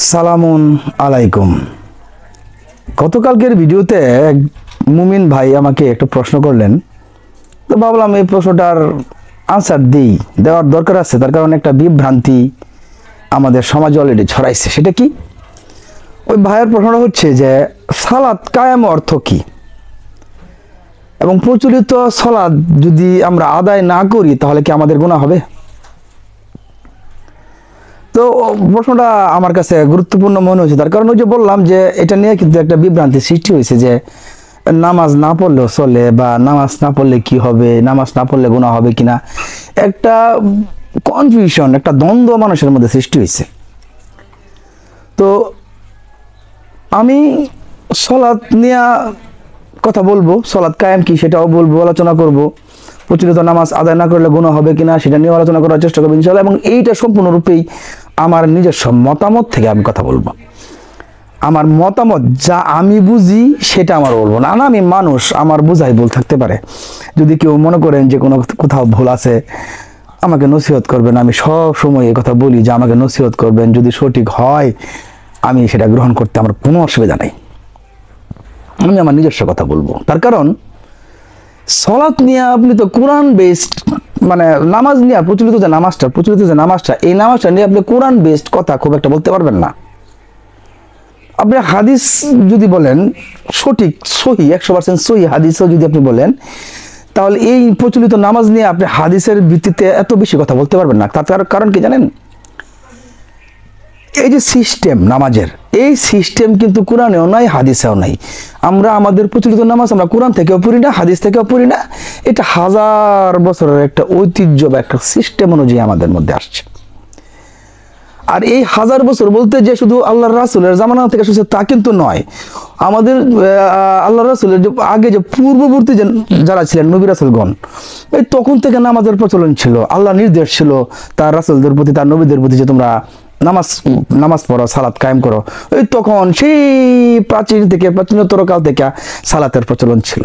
সালামুন আলাইকুম। গতকালকের ভিডিওতে এক মুমিন ভাই আমাকে একটা প্রশ্ন করলেন, তো ভাবলাম এই প্রশ্নটার আনসার দেওয়ার দরকার আছে। তার কারণে একটা বিভ্রান্তি আমাদের সমাজে অলরেডি ছড়াইছে। সেটা কি? ওই ভাইয়ের প্রশ্নটা হচ্ছে যে সালাত কায়েম অর্থ কি, এবং প্রচলিত সালাত যদি আমরা আদায় না করি তাহলে কি আমাদের গুনাহ হবে? তো প্রশ্নটা আমার কাছে গুরুত্বপূর্ণ মনে হয়েছে। তার কারণ ওই যে বললাম যে এটা নিয়ে কিন্তু একটা বিভ্রান্তি সৃষ্টি হয়েছে যে নামাজ না পড়লেও চলে, বা নামাজ না পড়লে কি হবে, নামাজ না পড়লে গুনাহ হবে কিনা, একটা কনফিউশন, একটা দ্বন্দ্ব মানুষের মধ্যে সৃষ্টি হয়েছে। তো আমি সালাত নিয়ে কথা বলবো, সালাত কায়েম কি সেটাও বলবো, আলোচনা করব। প্রচলিত নামাজ আদায় না করলে গুনাহ হবে কিনা সেটা নিয়ে আলোচনা করার চেষ্টা করবো ইনশাআল্লাহ। এবং এইটা সম্পূর্ণরূপেই আমার নিজস্ব মতামত থেকে আমি কথা বলবো। আমার মতামত যা আমি বুঝি সেটা আমার বলবো না। আমি মানুষ, আমার বুঝাই ভুল থাকতে পারে। যদি কেউ মনে করেন যে কোথাও ভুল আছে, আমাকে নসিহত করবেন। আমি সব সময় এই কথা বলি যে আমাকে নসিহত করবেন, যদি সঠিক হয় আমি সেটা গ্রহণ করতে আমার কোনো অসুবিধা নেই। আমি আমার নিজস্ব কথা বলবো। তার কারণ সালাত নিয়ে আপনি তো কোরআন বেসড, মানে নামাজ নিয়ে প্রচলিত যে নামাজটা এই নামাজটা নিয়ে আপনি কোরআন বেসড কথা খুব একটা বলতে পারবেন না। আপনি হাদিস যদি বলেন, সঠিক সহি 100% সহি হাদিসও যদি আপনি বলেন, তাহলে এই প্রচলিত নামাজ নিয়ে আপনি হাদিসের ভিত্তিতে এত বেশি কথা বলতে পারবেন না। তার কারণ কি জানেন? এই যে সিস্টেম নামাজের, এই সিস্টেম কিন্তু কোরআনেও নাই, হাদিসেও নাই। আমরা আমাদের প্রচলিত নামাজ আমরা কোরআন থেকেও পড়ি না, হাদিস থেকেও পড়ি না। এটা হাজার বছরের একটা ঐতিহ্য বা একটা সিস্টেম অনুযায়ী আমাদের মধ্যে আসছে। আর এই হাজার বছর বলতে যে শুধু আল্লাহর রাসূলের জামানা থেকে শুনছে তা কিন্তু নয়। আমাদের আল্লাহর রাসূলের যে আগে যে পূর্ববর্তী যারা ছিলেন নবী রাসূলগণ, এই তখন থেকে নামাজের প্রচলন ছিল। আল্লাহ নির্দেশ ছিল তার রাসূলদের প্রতি, তার নবীদের প্রতি যে তোমরা নামাজ পড়ো, সালাত কায়েম করো। ওই তখন সেই প্রাচীনতর কাল থেকে সালাতের প্রচলন ছিল।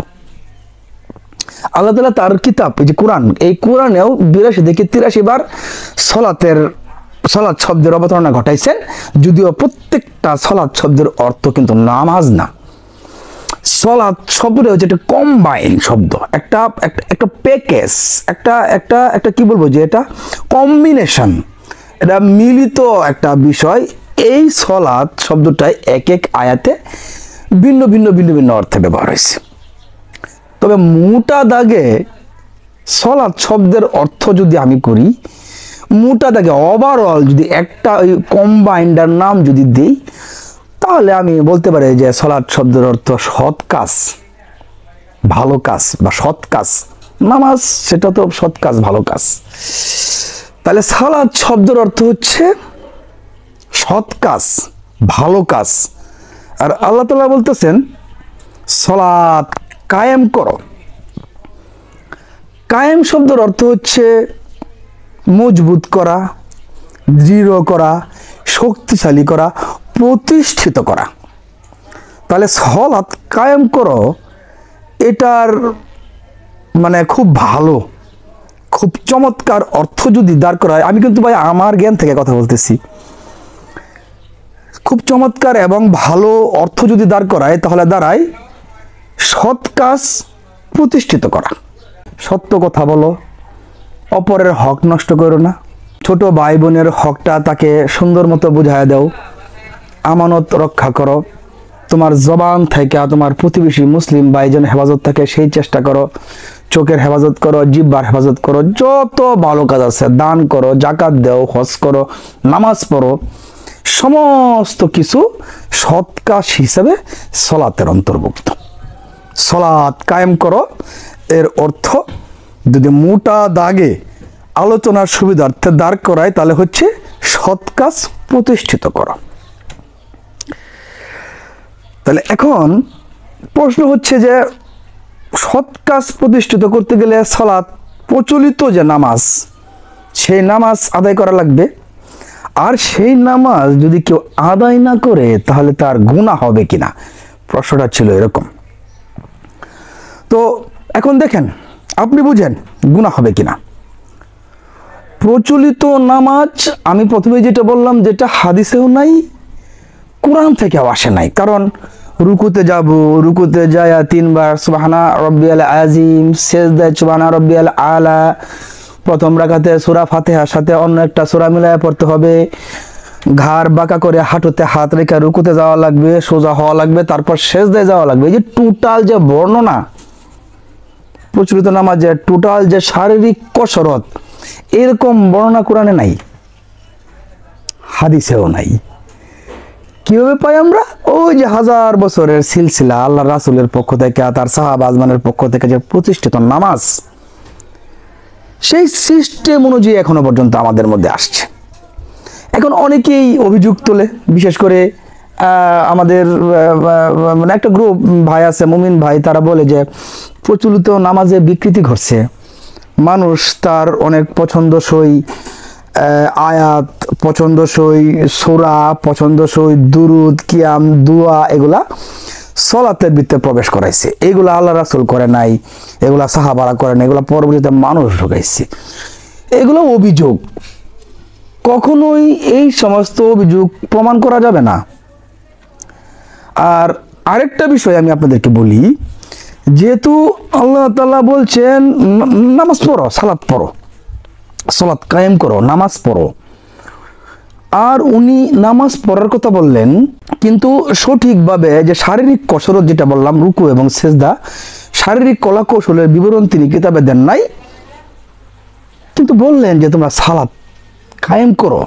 আল্লাহ তাআলা তার কিতাব এই যে কোরআন, এই কোরআনেও 82 থেকে 83 বার সালাত শব্দের অবতারণা ঘটাইছেন। যদিও প্রত্যেকটা সালাত শব্দের অর্থ কিন্তু নামাজ না। সালাত শব্দটা হচ্ছে একটা কম্বাইন শব্দ, একটা প্যাকেজ, একটা কি বলবো, যে এটা কম্বিনেশন, এটা মিলিত একটা বিষয়। এই সালাত শব্দটাই এক এক আয়াতে ভিন্ন ভিন্ন অর্থে ব্যবহার হয়েছে। তবে মোটা দাগে সালাত শব্দের অর্থ যদি আমি করি, মোটা দাগে ওভারঅল যদি একটা কম্বাইন্ডার নাম যদি দিই, তাহলে আমি বলতে পারি যে সালাত শব্দের অর্থ সৎ কাজ, ভালো কাজ বা সৎ কাজ। নামাজ সেটা তো সৎ কাজ, ভালো কাজ। তাহলে সালাত শব্দের অর্থ হচ্ছে সৎ কাজ, ভালো কাজ। আর আল্লাহ তাআলা বলতেছেন সালাত কায়েম করো। কায়েম শব্দের অর্থ হচ্ছে মজবুত করা, দৃঢ় করা, শক্তিশালী করা, প্রতিষ্ঠিত করা। তাহলে সালাত কায়েম করো, এটার মানে খুব ভালো, খুব চমৎকার অর্থ যদি দাঁড় করা হয়, আমি কিন্তু ভাই আমার জ্ঞান থেকে কথা বলতেছি, খুব চমৎকার এবং ভালো অর্থ যদি দাঁড় করায়, তাহলে দাঁড়ায় সৎ কাজ প্রতিষ্ঠিত করা। সত্য কথা বলো, অপরের হক নষ্ট করো না, ছোট ভাই বোনের হকটা তাকে সুন্দর মতো বুঝায় দাও, আমানত রক্ষা করো, তোমার জবান থেকে তোমার প্রতিবেশী মুসলিম ভাইজন হেফাজত থাকে সেই চেষ্টা করো, চোখের হেফাজত করো, জিহ্বার হেফাজত করো, যত ভালো কাজ আছে দান করো, যাকাত দাও, হজ করো, নামাজ পড়ো, সমস্ত কিছু সৎ কাজ হিসেবে সালাতের অন্তর্ভুক্ত। সালাত কায়েম করো এর অর্থ যদি মোটা দাগে আলোচনার সুবিধার্থে দাঁড় করায়, তাহলে হচ্ছে সৎ কাজ প্রতিষ্ঠিত করো। তাহলে এখন প্রশ্ন হচ্ছে যে সৎ কাজ প্রতিষ্ঠিত করতে গেলে সালাত প্রচলিত যে নামাজ, সেই নামাজ আদায় করা লাগবে। আর সেই নামাজ যদি কেউ আদায় না করে তাহলে তার গুনাহ হবে কিনা, প্রশ্নটা ছিল এরকম। তো এখন দেখেন, আপনি বুঝেন গুনাহ হবে কিনা। প্রচলিত নামাজ আমি প্রথমে যেটা বললাম, যেটা হাদিসেও নাই কোরআন থেকেও আসে নাই। কারণ রুকুতে যাব, রুকুতে যায় 3 বার সুবহানা রব্বিয়াল আজিম, সেজদায় সুবহানা রব্বিয়াল আলা, প্রথম রাকাতে সূরা ফাতিহার সাথে অন্য একটা সূরা মিলায় পড়তে হবে, ঘাড় বাঁকা করে হাঁটুতে হাত রেখে রুকুতে যাওয়া লাগবে, সোজা হওয়া লাগবে, তারপর সেজদায় যাওয়া লাগবে। এই যে টোটাল যে বর্ণনা প্রচলিত নামাজের, টোটাল যে শারীরিক কসরত, এরকম বর্ণনা কোরআনে নাই, হাদিসেও নাই। কিভাবে পাই আমরা? ওই যে 1000 বছরের সিলসিলা আল্লাহ রাসূলের পক্ষ থেকে, তার সাহাবা আজমানের পক্ষ থেকে যে প্রতিষ্ঠিত নামাজ, সেই সিস্টেম অনুযায়ী এখনো পর্যন্ত আমাদের মধ্যে আসছে। এখন অনেকেই অভিযোগ তোলে, বিশেষ করে আমাদের মানে একটা গ্রুপ ভাই আছে, মুমিন ভাই, তারা বলে যে প্রচলিত নামাজে বিকৃতি ঘটছে, মানুষ তার অনেক পছন্দসই আয়াত, পছন্দসই সূরা, পছন্দসই দুরুদ, কিয়াম, দোয়া, এগুলা সলাতের ভিতরে প্রবেশ করাইছে। এগুলা আল্লাহ রাসূল করে নাই, এগুলা সাহাবারা করে নাই, এগুলা পরবর্তীতে মানুষ ঢুকাইছে। এগুলো অভিযোগ, কখনোই এই সমস্ত অভিযোগ প্রমাণ করা যাবে না। আর আরেকটা বিষয় আমি আপনাদেরকে বলি, যেহেতু আল্লাহ তাআলা বলছেন নামাজ পড়ো, সালাত পড়ো, সালাত কায়েম করো, নামাজ পড়ো, আর উনি নামাজ পড়ার কথা বললেন, কিন্তু সঠিকভাবে যে শারীরিক কসরত যেটা বললাম, রুকু এবং সেজদা, শারীরিক কলা কৌশলের বিবরণ তিনি কিতাবে দেন নাই, কিন্তু বললেন যে তোমরা সালাত কায়েম করো।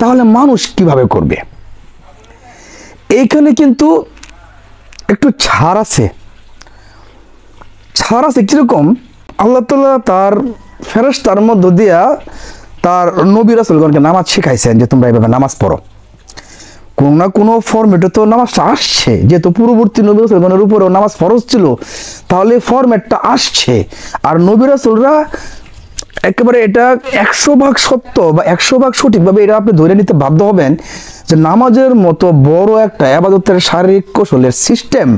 তাহলে মানুষ কিভাবে করবে? এইখানে কিন্তু একটু ছাড় আছে। কিরকম? আল্লাহ তাআলা তার ফেরেশতার মধ্য দিয়া তার নবী রাসূলগণকে নামাজ শিখাইছেন যে তোমরা এইভাবে নামাজ পড়ো। কোনো না কোনো ফরম্যাটে তো নামাজটা আসছে, যেহেতু পূর্ববর্তী নবী রাসূলগণের উপরেও নামাজ ফরজ ছিল, তাহলে ফরম্যাটটা আসছে। আর নবী রাসূলরা একেবারে এটা 100% সত্য বা 100% সঠিকভাবে এটা আপনি ধরে নিতে বাধ্য হবেন যে নামাজের মতো বড় একটা ইবাদতের শারীরিক কৌশলের সিস্টেম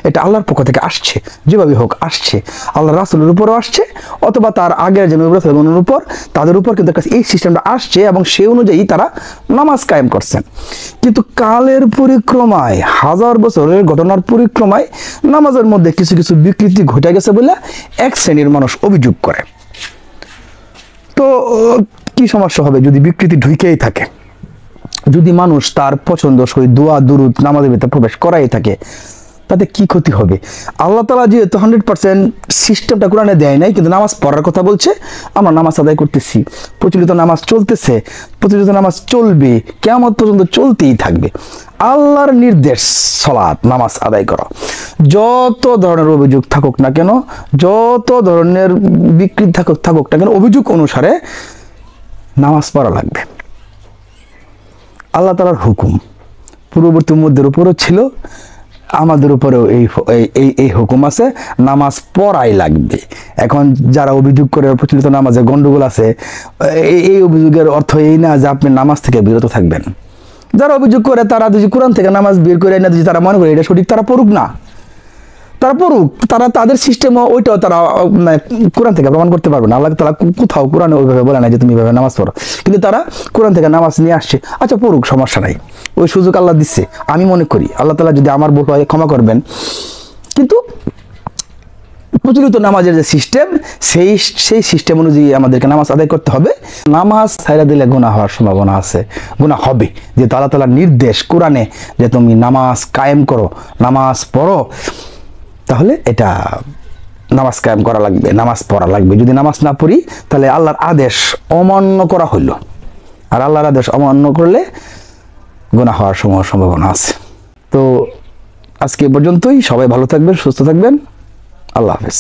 এটা আল্লাহর পক্ষ থেকে আসছে, যেভাবে হোক আসছে, আল্লাহ রাসূলের উপরও আসছে, অথবা তার আগের যে নবী রাসূলগণের উপর, তাদের উপর কিন্তু এই সিস্টেমটা আসছে এবং সেই অনুযায়ী তারা নামাজ কায়েম করছেন। কিন্তু কালের পরিক্রমায়, 1000 বছরের ঘটনার পরিক্রমায় নামাজের মধ্যে কিছু কিছু বিকৃতি ঘটে গেছে বলে এক শ্রেণীর মানুষ অভিযোগ করে। তো কি সমস্যা হবে যদি বিকৃতি ঢুকেই থাকে? যদি মানুষ তার পছন্দসই দোয়া দুরুদ নামাজের ভিতরে প্রবেশ করাই থাকে, তাতে কি ক্ষতি হবে? আল্লাহ তাআলা যেহেতু 100% সিস্টেমটা কোরআনে দেয় নাই, কিন্তু নামাজ পড়ার কথা বলছে, আমরা নামাজ আদায় করতেছি, প্রচলিত নামাজ চলতেছে, প্রচলিত নামাজ চলবে, কিয়ামত পর্যন্ত চলতেই থাকবে। আল্লাহর নির্দেশ সালাত, নামাজ আদায় করো। যত ধরনের অভিযোগ থাকুক না কেন, যত ধরনের বিকৃতি থাকুক না কেন, অভিযোগ অনুসারে নামাজ পড়া লাগবে। আল্লাহ তাআলার হুকুম পূর্ববর্তী উম্মতের উপরও ছিল, আমাদের উপরেও এই হুকুম আছে, নামাজ পড়াই লাগবে। এখন যারা অভিযোগ করে প্রচলিত নামাজে গন্ডগোল আছে, এই অভিযোগের অর্থ এই না যে আপনি নামাজ থেকে বিরত থাকবেন। যারা অভিযোগ করে তারা যদি কোরআন থেকে নামাজ বের করে না, যদি তারা মনে করে এটা সঠিক, তারা পড়ুক না, তারা পড়ুক, তারা তাদের সিস্টেম ওইটাও তারা কোরআন থেকে প্রমাণ করতে পারবে না। আল্লাহ তাআলা কোথাও কোরআনে ওইভাবে বলে না যে তুমি এইভাবে নামাজ পড়ো, কিন্তু তারা কোরআন থেকে নামাজ নিয়ে আসছে। আচ্ছা পড়ুক, সমস্যা নাই, ওই সুযোগ আল্লাহ দিচ্ছে। আমি মনে করি আল্লাহ তাআলা যদি আমার ভুল হয় ক্ষমা করবেন, কিন্তু প্রচলিত নামাজের যে সিস্টেম, সেই সিস্টেম অনুযায়ী আমাদেরকে নামাজ আদায় করতে হবে। নামাজ ছাইড়া দিলে গুনাহ হওয়ার সম্ভাবনা আছে, গুনাহ হবে। যে আল্লাহ তাআলার নির্দেশ কোরআনে যে তুমি নামাজ কায়েম করো, নামাজ পড়ো, তাহলে এটা নামাজ কায়েম করা লাগবে, নামাজ পড়া লাগবে। যদি নামাজ না পড়ি তাহলে আল্লাহর আদেশ অমান্য করা হইল, আর আল্লাহর আদেশ অমান্য করলে গুনাহ হওয়ার সম্ভাবনা আছে। তো আজকে পর্যন্তই, সবাই ভালো থাকবেন, সুস্থ থাকবেন, আল্লাহ হাফেজ।